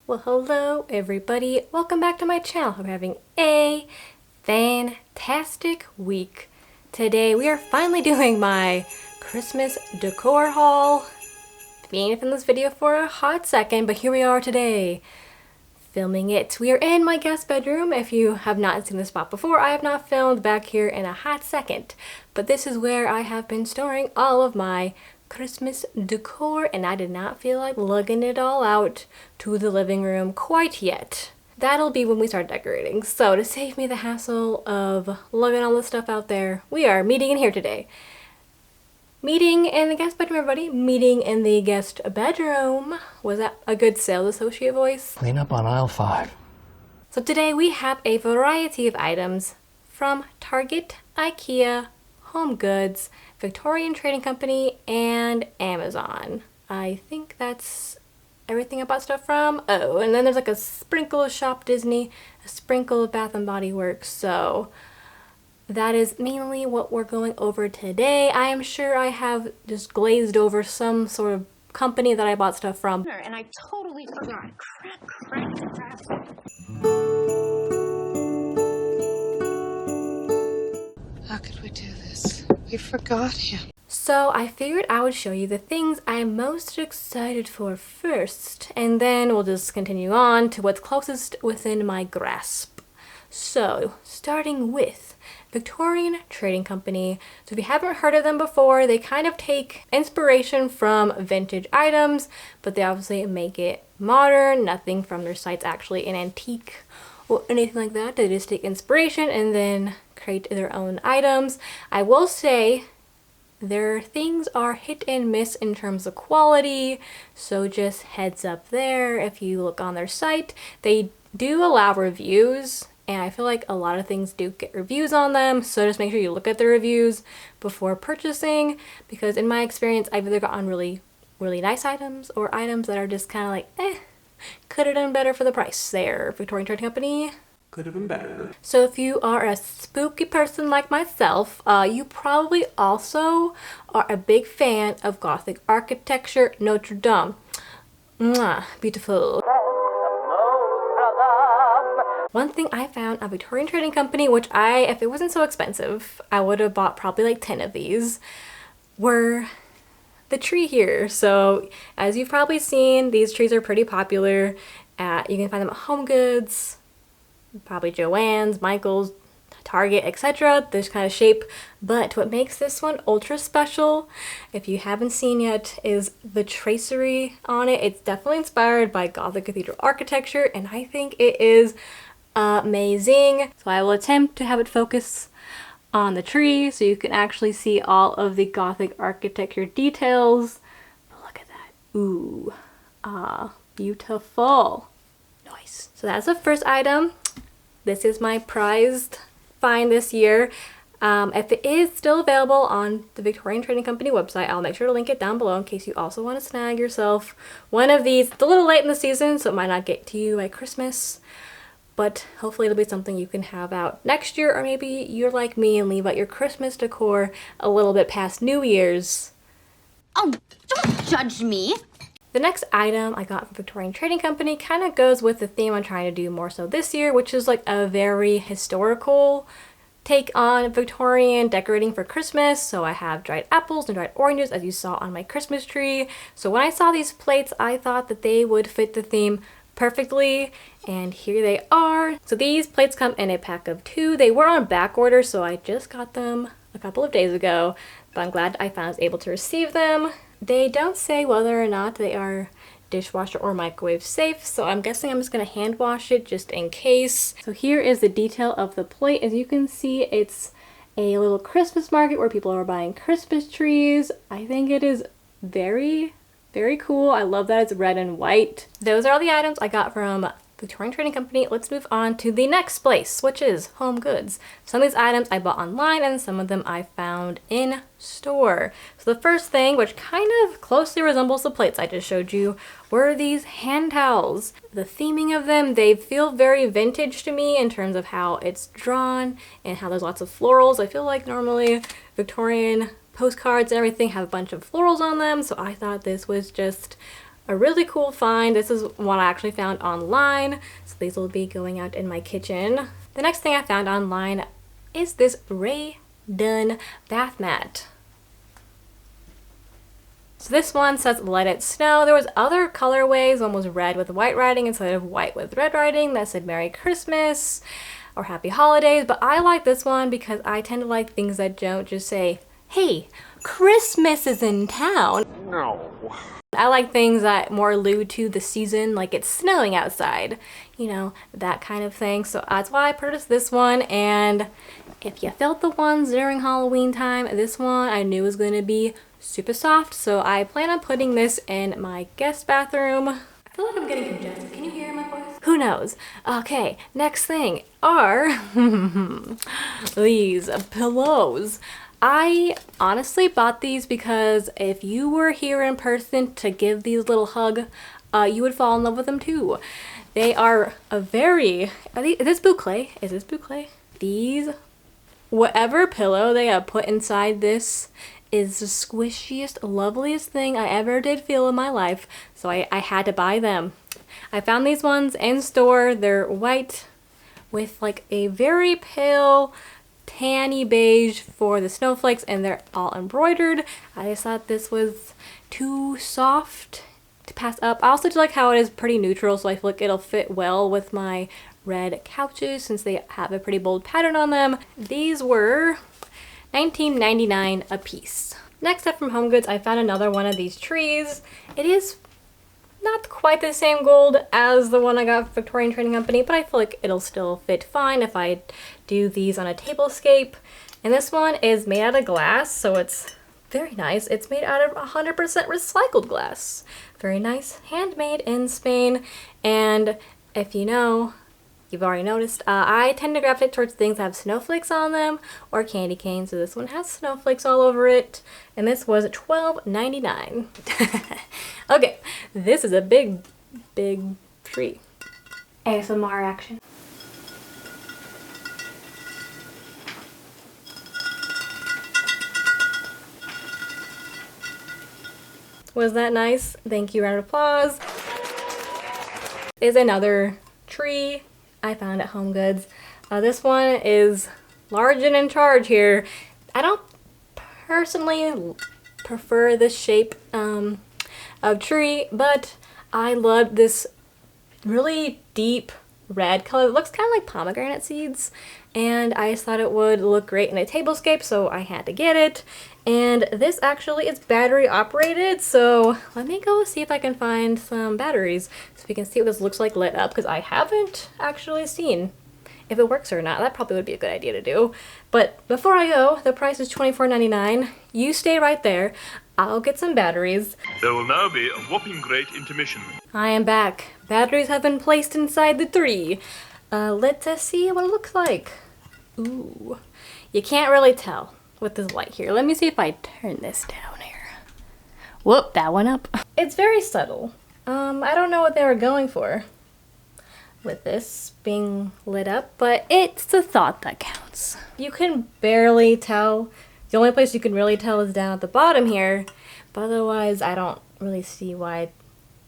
Well, hello everybody. Welcome back to my channel. Hope you're having a fantastic week. Today we are finally doing my Christmas decor haul. Been in this video for a hot second, but here we are today filming it. We are in my guest bedroom. If you have not seen this spot before, I have not filmed back here in a hot second, but this is where I have been storing all of my Christmas decor, and I did not feel like lugging it all out to the living room quite yet. That'll be when we start decorating. So to save me the hassle of lugging all this stuff out there, we are meeting in here today. Meeting in the guest bedroom, everybody. Meeting in the guest bedroom. Was that a good sales associate voice? Clean up on aisle 5. So today we have a variety of items from Target, Ikea, Home Goods, Victorian Trading Company, and Amazon. I think that's everything I bought stuff from. Oh, and then there's like a sprinkle of Shop Disney, a sprinkle of Bath & Body Works, so that is mainly what we're going over today. I am sure I have just glazed over some sort of company that I bought stuff from. And I totally forgot. Crap. How could we do this? We forgot him. So I figured I would show you the things I'm most excited for first, and then we'll just continue on to what's closest within my grasp. So, starting with Victorian Trading Company. So if you haven't heard of them before, they kind of take inspiration from vintage items, but they obviously make it modern. Nothing from their site's actually an antique or anything like that. They just take inspiration and then create their own items. I will say their things are hit and miss in terms of quality, so just heads up there. If you look on their site, they do allow reviews, and I feel like a lot of things do get reviews on them, so just make sure you look at the reviews before purchasing, because in my experience I've either gotten really nice items or items that are just kind of like could have done better for the price there. Victorian Trading Company Could have been better. So if you are a spooky person like myself, you probably also are a big fan of Gothic architecture. Notre Dame. Mwah, beautiful. One thing I found at Victorian Trading Company, which if it wasn't so expensive, I would have bought probably like 10 of these, were the tree here. So as you've probably seen, these trees are pretty popular. You can find them at Home Goods, probably Joann's, Michael's, Target, etc. This kind of shape. But what makes this one ultra special, if you haven't seen yet, is the tracery on it. It's definitely inspired by Gothic cathedral architecture, and I think it is amazing. So I will attempt to have it focus on the tree so you can actually see all of the Gothic architecture details. But look at that. Ooh. Beautiful. Nice. So that's the first item. This is my prized find this year. If it is still available on the Victorian Trading Company website, I'll make sure to link it down below in case you also want to snag yourself one of these. It's a little late in the season, so it might not get to you by Christmas, but hopefully it'll be something you can have out next year, or maybe you're like me and leave out your Christmas decor a little bit past New Year's. Oh, don't judge me. The next item I got from Victorian Trading Company kind of goes with the theme I'm trying to do more so this year, which is like a very historical take on Victorian decorating for Christmas. So I have dried apples and dried oranges, as you saw on my Christmas tree. So when I saw these plates, I thought that they would fit the theme perfectly, and here they are. So these plates come in a pack of 2. They were on back order, so I just got them a couple of days ago, but I'm glad I was able to receive them. They don't say whether or not they are dishwasher or microwave safe, so I'm guessing I'm just going to hand wash it just in case. So here is the detail of the plate. As you can see, it's a little Christmas market where people are buying Christmas trees. I think it is very cool. I love that it's red and white. Those are all the items I got from Victorian Trading Company. Let's move on to the next place, which is Home Goods. Some of these items I bought online, and some of them I found in store. So the first thing, which kind of closely resembles the plates I just showed you, were these hand towels. The theming of them, they feel very vintage to me in terms of how it's drawn and how there's lots of florals. I feel like normally Victorian postcards and everything have a bunch of florals on them, so I thought this was just a really cool find. This is one I actually found online, so these will be going out in my kitchen. The next thing I found online is this Ray Dunn bath mat. So this one says Let It Snow. There was other colorways. One was red with white writing instead of white with red writing that said Merry Christmas or Happy Holidays, but I like this one because I tend to like things that don't just say, hey, Christmas is in town. No. I like things that more allude to the season, like it's snowing outside, you know, that kind of thing. So that's why I purchased this one. And if you felt the ones during Halloween time, this one I knew was going to be super soft. So I plan on putting this in my guest bathroom. I feel like I'm getting congested. Can you hear my voice? Who knows? Okay, next thing are these pillows. I honestly bought these because if you were here in person to give these little hug, you would fall in love with them too. They are a very, is this boucle? Is this boucle? These, whatever pillow they have put inside this is the squishiest, loveliest thing I ever did feel in my life. So I had to buy them. I found these ones in store. They're white with like a very pale tanny beige for the snowflakes, and they're all embroidered. I just thought this was too soft to pass up. I also do like how it is pretty neutral, so I feel like it'll fit well with my red couches since they have a pretty bold pattern on them. These were $19.99 a piece. Next up from HomeGoods, I found another one of these trees. It is not quite the same gold as the one I got from Victorian Trading Company, but I feel like it'll still fit fine if I do these on a tablescape. And this one is made out of glass, so it's very nice. It's made out of 100% recycled glass. Very nice, handmade in Spain. And if you know, you've already noticed, I tend to gravitate towards things that have snowflakes on them or candy canes. So this one has snowflakes all over it. And this was $12.99. Okay, this is a big, big tree. ASMR action. Was that nice? Thank you, round of applause. Is another tree I found at HomeGoods. This one is large and in charge here. I don't personally prefer this shape of tree, but I love this really deep red color. It looks kind of like pomegranate seeds, and I just thought it would look great in a tablescape, so I had to get it. And this actually is battery operated, so let me go see if I can find some batteries so we can see what this looks like lit up, because I haven't actually seen if it works or not. That probably would be a good idea to do. But before I go, the price is $24.99. You stay right there. I'll get some batteries. There will now be a whopping great intermission. I am back. Batteries have been placed inside the tree. Let's see what it looks like. Ooh, you can't really tell with this light here. Let me see if I turn this down here. Whoop, that went up. It's very subtle. I don't know what they were going for with this being lit up, but it's the thought that counts. You can barely tell. The only place you can really tell is down at the bottom here, but otherwise I don't really see why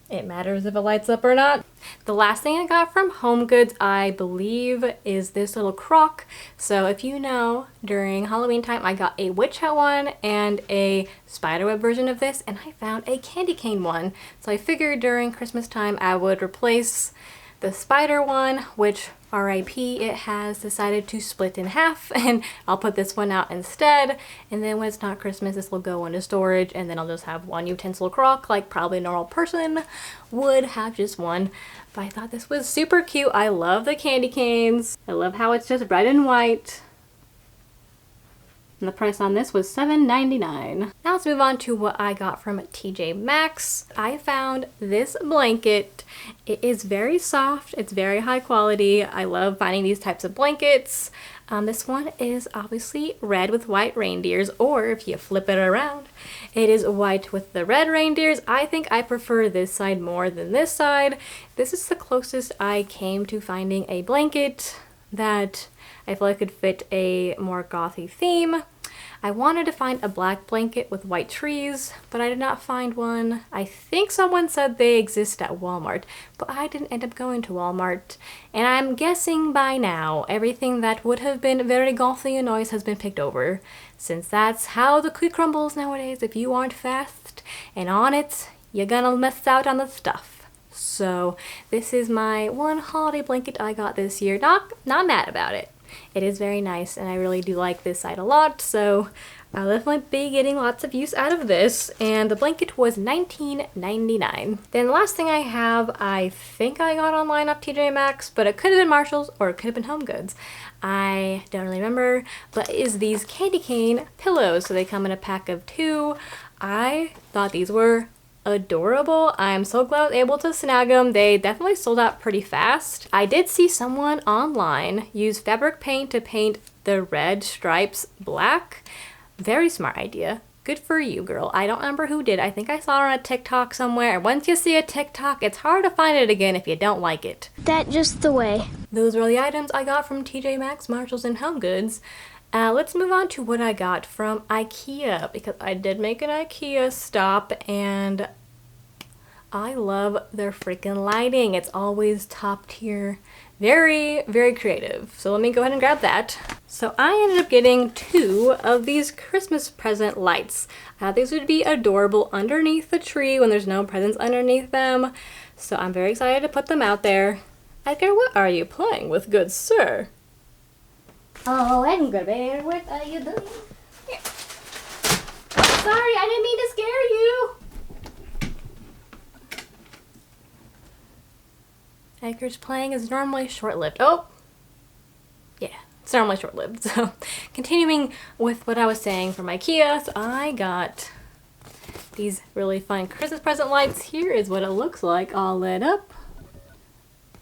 it matters if it lights up or not. The last thing I got from HomeGoods, I believe, is this little crock. So if you know, during Halloween time I got a witch hat one and a spiderweb version of this, and I found a candy cane one. So I figured during Christmas time I would replace the spider one, which RIP, it has decided to split in half, and I'll put this one out instead. And then when it's not Christmas, this will go into storage, and then I'll just have one utensil crock like probably a normal person would have just one. But I thought this was super cute. I love the candy canes. I love how it's just red and white. And the price on this was $7.99. Now let's move on to what I got from TJ Maxx. I found this blanket. It is very soft. It's very high quality. I love finding these types of blankets. This one is obviously red with white reindeers, or if you flip it around, it is white with the red reindeers. I think I prefer this side more than this side. This is the closest I came to finding a blanket that I feel like could fit a more gothy theme. I wanted to find a black blanket with white trees, but I did not find one. I think someone said they exist at Walmart, but I didn't end up going to Walmart. And I'm guessing by now, everything that would have been very golfy and noise has been picked over, since that's how the cookie crumbles nowadays. If you aren't fast and on it, you're gonna miss out on the stuff. So this is my one holiday blanket I got this year. Not mad about it. It is very nice and I really do like this side a lot, so I'll definitely be getting lots of use out of this. And the blanket was $19.99. Then the last thing I have, I think I got online off TJ Maxx, but it could have been Marshall's or it could have been Home Goods. I don't really remember, but it is these candy cane pillows. So they come in a pack of 2. I thought these were adorable. I'm so glad I was able to snag them. They definitely sold out pretty fast. I did see someone online use fabric paint to paint the red stripes black. Very smart idea. Good for you, girl. I don't remember who did. I think I saw it on a TikTok somewhere. Once you see a TikTok, it's hard to find it again if you don't like it. That's just the way. Those were the items I got from TJ Maxx, Marshalls, and Home Goods. Let's move on to what I got from Ikea, because I did make an Ikea stop and I love their freaking lighting. It's always top tier. Very, very creative. So let me go ahead and grab that. So I ended up getting 2 of these Christmas present lights. I thought these would be adorable underneath the tree when there's no presents underneath them. So I'm very excited to put them out there. Edgar, what are you playing with, good sir? Oh, Edgar Bear, what are you doing? Here. Sorry, I didn't mean to scare you. Edgar's playing is normally short-lived. Oh! Yeah, it's normally short-lived. So, continuing with what I was saying from Ikea, so I got these really fun Christmas present lights. Here is what it looks like all lit up.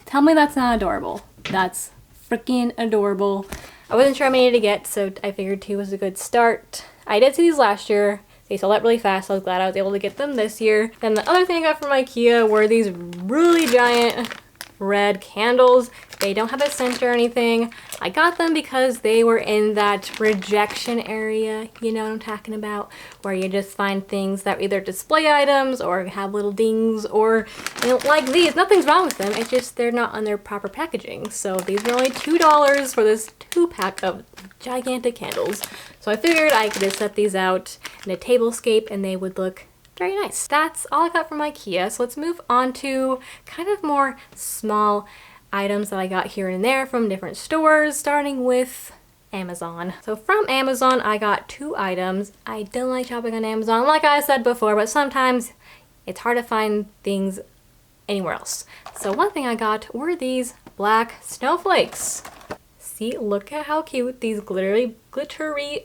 Tell me that's not adorable. That's freaking adorable. I wasn't sure how many to get, so I figured 2 was a good start. I did see these last year. They sold out really fast, so I was glad I was able to get them this year. Then the other thing I got from Ikea were these really giant red candles. They don't have a scent or anything. I got them because they were in that rejection area, you know what I'm talking about, where you just find things that are either display items or have little dings or, you know, like these. Nothing's wrong with them, it's just they're not on their proper packaging. So these were only $2 for this 2-pack of gigantic candles. So I figured I could just set these out in a tablescape and they would look very nice. That's all I got from Ikea. So let's move on to kind of more small items that I got here and there from different stores, starting with Amazon. So from Amazon, I got 2 items. I don't like shopping on Amazon, like I said before, but sometimes it's hard to find things anywhere else. So one thing I got were these black snowflakes. See, look at how cute these glittery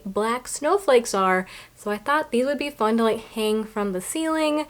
black snowflakes are. So I thought these would be fun to like hang from the ceiling.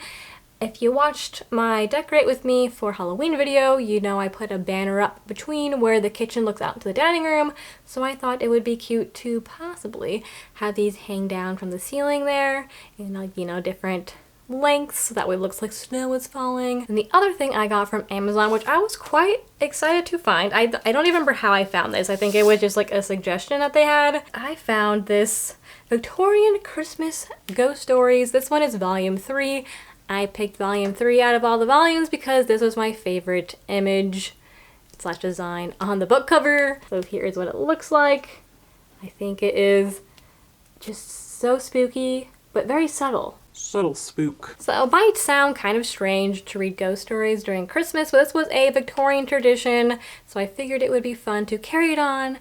If you watched my Decorate With Me for Halloween video, you know I put a banner up between where the kitchen looks out to the dining room. So I thought it would be cute to possibly have these hang down from the ceiling there in like, you know, different lengths, so that way it looks like snow is falling. And the other thing I got from Amazon, which I was quite excited to find, I don't even remember how I found this. I think it was just like a suggestion that they had. I found this Victorian Christmas Ghost Stories. This one is volume 3. I picked volume 3 out of all the volumes because this was my favorite image / design on the book cover. So here is what it looks like. I think it is just so spooky, but very subtle. Subtle spook. So it might sound kind of strange to read ghost stories during Christmas, but this was a Victorian tradition, so I figured it would be fun to carry it on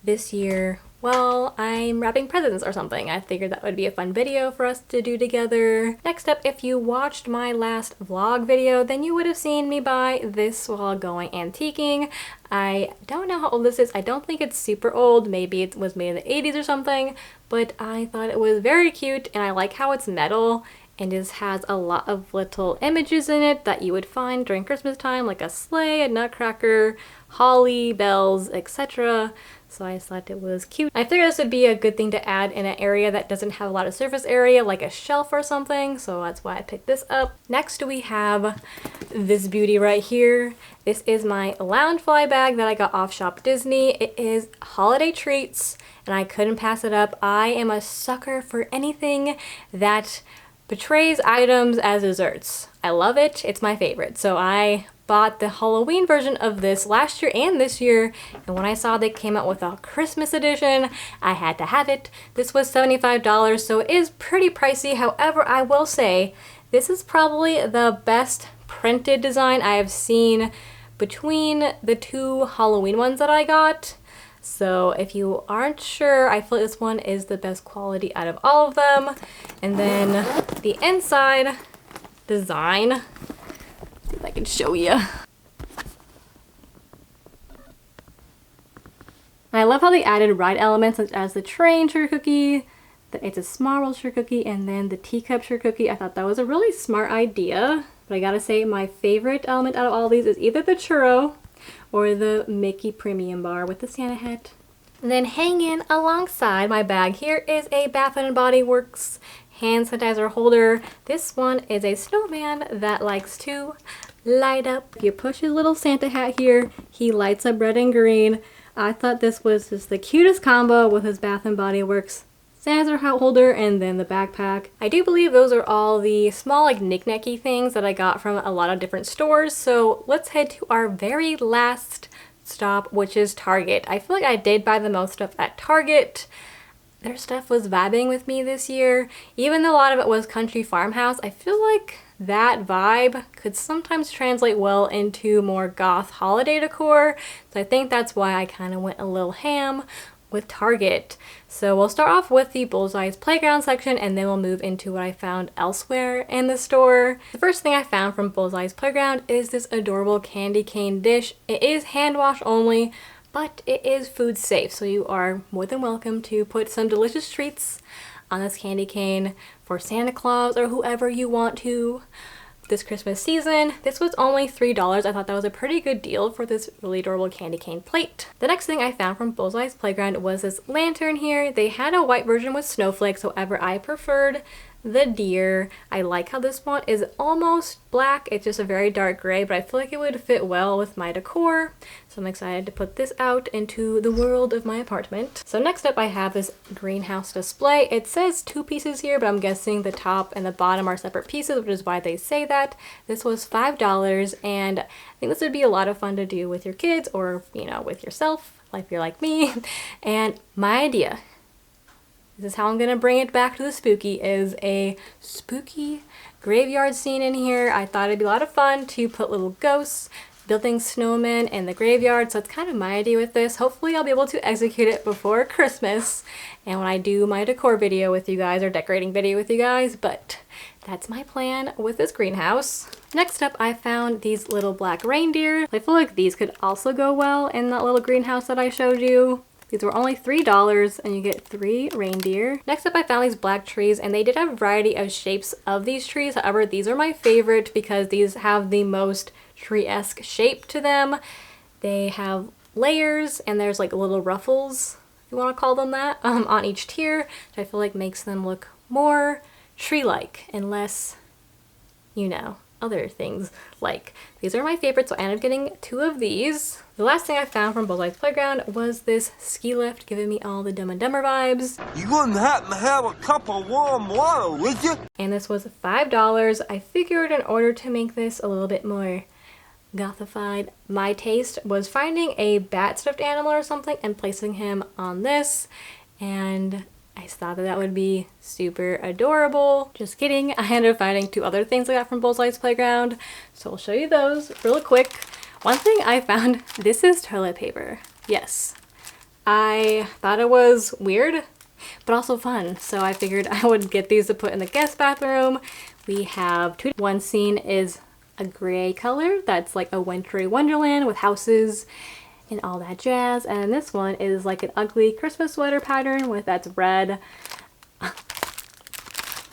this year while I'm wrapping presents or something. I figured that would be a fun video for us to do together. Next up, if you watched my last vlog video, then you would have seen me buy this while going antiquing. I don't know how old this is. I don't think it's super old. Maybe it was made in the 80s or something, but I thought it was very cute and I like how it's metal and it has a lot of little images in it that you would find during Christmas time, like a sleigh, a nutcracker, holly, bells, etc. So I thought it was cute. I figured this would be a good thing to add in an area that doesn't have a lot of surface area, like a shelf or something. So that's why I picked this up. Next we have this beauty right here. This is my Loungefly bag that I got off Shop Disney. It is holiday treats and I couldn't pass it up. I am a sucker for anything that portrays items as desserts. I love it. It's my favorite. So I bought the Halloween version of this last year and this year, and when I saw they came out with a Christmas edition, I had to have it. This was $75, so it is pretty pricey. However, I will say this is probably the best printed design I have seen between the two Halloween ones that I got. So if you aren't sure, I feel like this one is the best quality out of all of them. And then the inside design, see if I can show you. I love how they added ride elements such as the train sugar cookie, it's a small roll sugar cookie, and then the teacup sugar cookie. I thought that was a really smart idea. But I gotta say my favorite element out of all these is either the churro or the Mickey Premium Bar with the Santa hat. And then hanging alongside my bag here is a Bath & Body Works hand sanitizer holder. This one is a snowman that likes to light up. If you push his little Santa hat here, he lights up red and green. I thought this was just the cutest combo with his Bath & Body Works sanitizer holder and then the backpack. I do believe those are all the small like knick-knacky things that I got from a lot of different stores. So let's head to our very last stop, which is Target. I feel like I did buy the most stuff at Target. Their stuff was vibing with me this year. Even though a lot of it was country farmhouse, I feel like that vibe could sometimes translate well into more goth holiday decor. So I think that's why I kind of went a little ham with Target. So we'll start off with the Bullseye's Playground section and then we'll move into what I found elsewhere in the store. The first thing I found from Bullseye's Playground is this adorable candy cane dish. It is hand wash only, but it is food safe, so you are more than welcome to put some delicious treats on this candy cane for Santa Claus or whoever you want to this Christmas season. This was only $3. I thought that was a pretty good deal for this really adorable candy cane plate. The next thing I found from Bullseye's Playground was this lantern here. They had a white version with snowflakes, however I preferred the deer. I like how this one is almost black. It's just a very dark gray, but I feel like it would fit well with my decor. So I'm excited to put this out into the world of my apartment. So next up I have this greenhouse display. It says 2 pieces here, but I'm guessing the top and the bottom are separate pieces, which is why they say that. This was $5 and I think this would be a lot of fun to do with your kids or, you know, with yourself, like if you're like me. And my idea, this is how I'm gonna bring it back to the spooky, is a spooky graveyard scene in here. I thought it'd be a lot of fun to put little ghosts, building snowmen in the graveyard, so it's kind of my idea with this. Hopefully I'll be able to execute it before Christmas and when I do my decor video with you guys or decorating video with you guys, but that's my plan with this greenhouse. Next up I found these little black reindeer. I feel like these could also go well in that little greenhouse that I showed you. These were only $3 and you get 3 reindeer. Next up I found these black trees and they did have a variety of shapes of these trees. However, these are my favorite because these have the most tree-esque shape to them. They have layers and there's like little ruffles, if you want to call them that, on each tier, which I feel like makes them look more tree-like and less, you know, other things like. These are my favorites, so I ended up getting 2 of these. The last thing I found from Bullseye's Playground was this ski lift, giving me all the Dumb and Dumber vibes. You wouldn't happen to have a cup of warm water, would you? And this was $5. I figured in order to make this a little bit more gothified, my taste was finding a bat stuffed animal or something and placing him on this, and I thought that that would be super adorable. Just kidding. I ended up finding 2 other things I got from Bullseye's Playground, so I'll show you those real quick. One thing I found, this is toilet paper. Yes. I thought it was weird, but also fun, so I figured I would get these to put in the guest bathroom. We have 2. One scene is a gray color that's like a wintry wonderland with houses and all that jazz, and this one is like an ugly Christmas sweater pattern with that's red.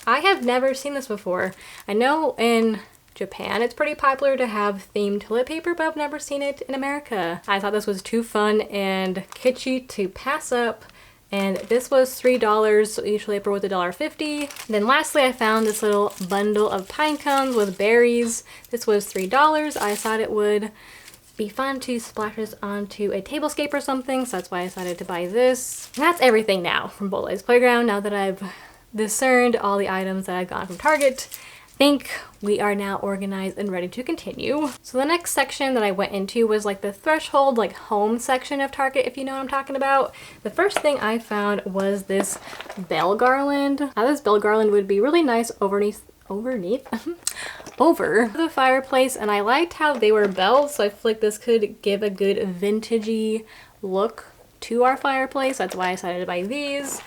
I have never seen this before. I know in Japan, it's pretty popular to have themed toilet paper, but I've never seen it in America. I thought this was too fun and kitschy to pass up. And this was $3, so each paper was $1.50. Then lastly, I found this little bundle of pine cones with berries. This was $3. I thought it would be fun to splash this onto a tablescape or something, so that's why I decided to buy this. And that's everything now from Bullseye Playground. Now that I've discerned all the items that I've gotten from Target, I think we are now organized and ready to continue. So the next section that I went into was like the threshold, like home section of Target, if you know what I'm talking about. The first thing I found was this bell garland. Now this bell garland would be really nice over the fireplace, and I liked how they were bells, so I feel like this could give a good vintagey look to our fireplace. That's why I decided to buy these.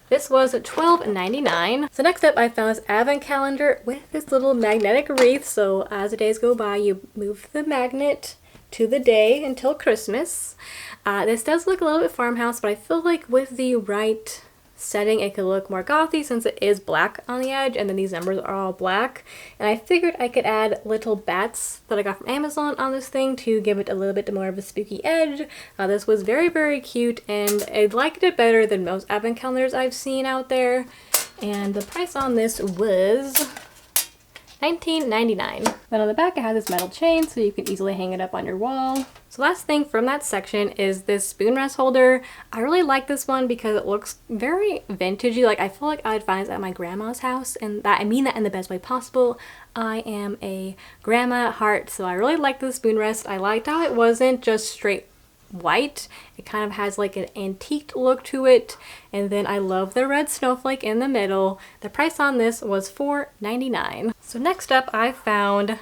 This was $12.99. So next up I found this advent calendar with this little magnetic wreath. So as the days go by, you move the magnet to the day until Christmas. This does look a little bit farmhouse, but I feel like with the right setting it could look more gothy since it is black on the edge, and then these numbers are all black. And I figured I could add little bats that I got from Amazon on this thing to give it a little bit more of a spooky edge. This was very, very cute, and I liked it better than most advent calendars I've seen out there. And the price on this was $19.99. Then on the back it has this metal chain so you can easily hang it up on your wall. So last thing from that section is this spoon rest holder. I really like this one because it looks very vintagey. Like I feel like I'd find this at my grandma's house, and that I mean that in the best way possible. I am a grandma at heart, so I really like this spoon rest. I liked how it wasn't just straight white. It kind of has like an antique look to it, and then I love the red snowflake in the middle. The price on this was $4.99. So next up I found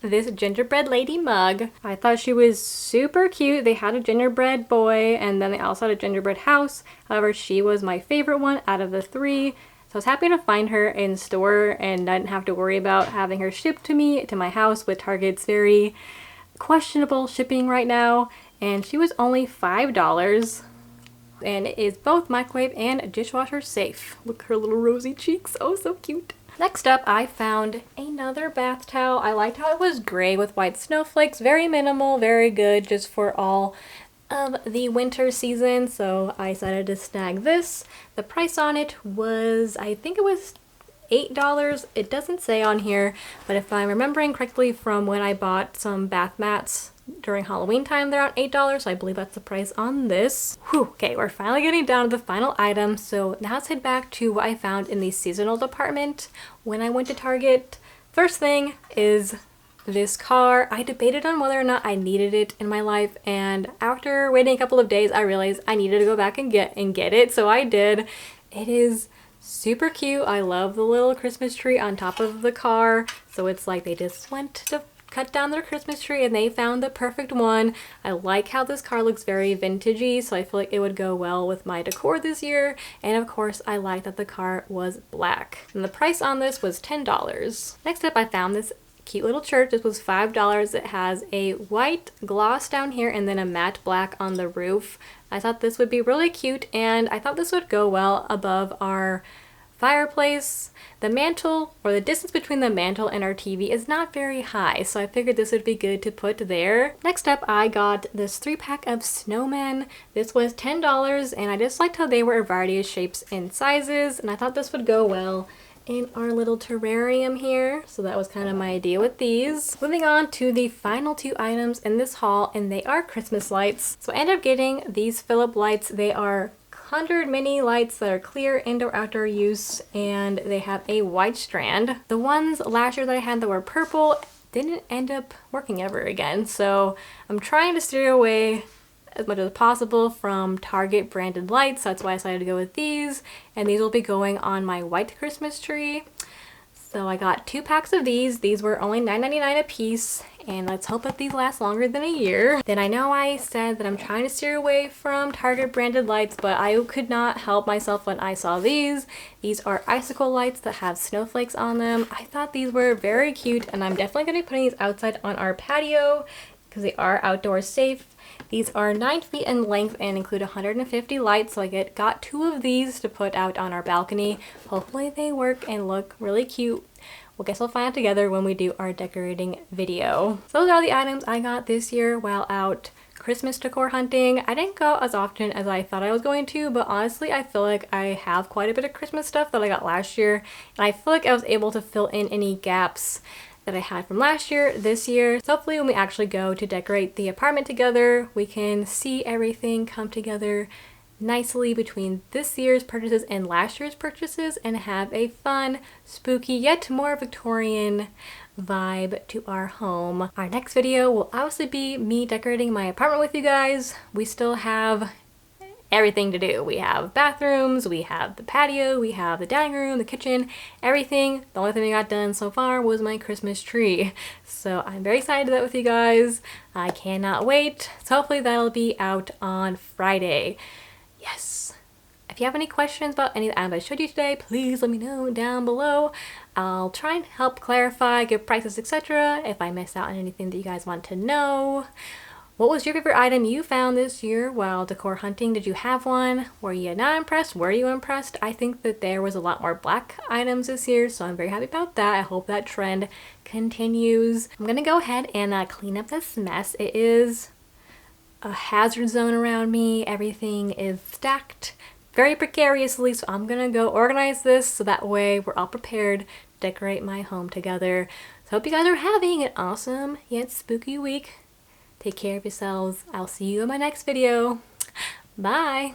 this gingerbread lady mug. I thought she was super cute. They had a gingerbread boy, and then they also had a gingerbread house. However, she was my favorite one out of the three. So I was happy to find her in store and I didn't have to worry about having her shipped to me to my house with Target's very questionable shipping right now. And she was only $5, and it is both microwave and dishwasher safe. Look at her little rosy cheeks, oh so cute. Next up I found another bath towel. I liked how it was gray with white snowflakes, very minimal, very good just for all of the winter season, so I decided to snag this. The price on it was, I think it was $8. It doesn't say on here, but if I'm remembering correctly from when I bought some bath mats during Halloween time, they're on $8, so I believe that's the price on this. Whew, okay, we're finally getting down to the final item, so now let's head back to what I found in the seasonal department when I went to Target. First thing is this car. I debated on whether or not I needed it in my life, and after waiting a couple of days I realized I needed to go back and get it, so I did. It is super cute. I love the little Christmas tree on top of the car, so it's like they just went to cut down their Christmas tree and they found the perfect one. I like how this car looks very vintagey, so I feel like it would go well with my decor this year. And of course I like that the car was black. And the price on this was $10. Next up I found this cute little church. This was $5. It has a white gloss down here and then a matte black on the roof. I thought this would be really cute, and I thought this would go well above our fireplace. The mantle, or the distance between the mantle and our TV, is not very high, so I figured this would be good to put there. Next up I got this 3-pack of snowmen. This was $10, and I just liked how they were a variety of shapes and sizes, and I thought this would go well in our little terrarium here, so that was kind of my idea with these. Moving on to the final two items in this haul, and they are Christmas lights. So I ended up getting these Philip lights. They are 100 mini lights that are clear indoor outdoor use, and they have a white strand. The ones last year that I had that were purple didn't end up working ever again, so I'm trying to steer away as much as possible from Target branded lights. That's why I decided to go with these, and these will be going on my white Christmas tree. So I got 2 packs of these. These were only $9.99 a piece, and let's hope that these last longer than a year. Then I know I said that I'm trying to steer away from Target branded lights, but I could not help myself when I saw these. These are Icicle Lights that have snowflakes on them. I thought these were very cute, and I'm definitely going to be putting these outside on our patio because they are outdoor safe. These are 9 feet in length and include 150 lights, so I got 2 of these to put out on our balcony. Hopefully they work and look really cute Well, guess we'll find out together when we do our decorating video. So those are the items I got this year while out Christmas decor hunting. I didn't go as often as I thought I was going to, but honestly I feel like I have quite a bit of Christmas stuff that I got last year, and I feel like I was able to fill in any gaps that I had from last year this year. So hopefully when we actually go to decorate the apartment together, we can see everything come together nicely between this year's purchases and last year's purchases and have a fun, spooky, yet more Victorian vibe to our home. Our next video will obviously be me decorating my apartment with you guys. We still have everything to do. We have bathrooms, we have the patio, we have the dining room, the kitchen, everything. The only thing we got done so far was my Christmas tree. So I'm very excited to do that with you guys. I cannot wait. So hopefully that'll be out on Friday. Yes. If you have any questions about any of the items I showed you today, please let me know down below. I'll try and help clarify, give prices, etc. if I miss out on anything that you guys want to know. What was your favorite item you found this year while decor hunting? Did you have one? Were you not impressed? Were you impressed? I think that there was a lot more black items this year, so I'm very happy about that. I hope that trend continues. I'm gonna go ahead and clean up this mess. It is a hazard zone around me. Everything is stacked very precariously, so I'm gonna go organize this so that way we're all prepared to decorate my home together. So hope you guys are having an awesome yet spooky week. Take care of yourselves. I'll see you in my next video. Bye!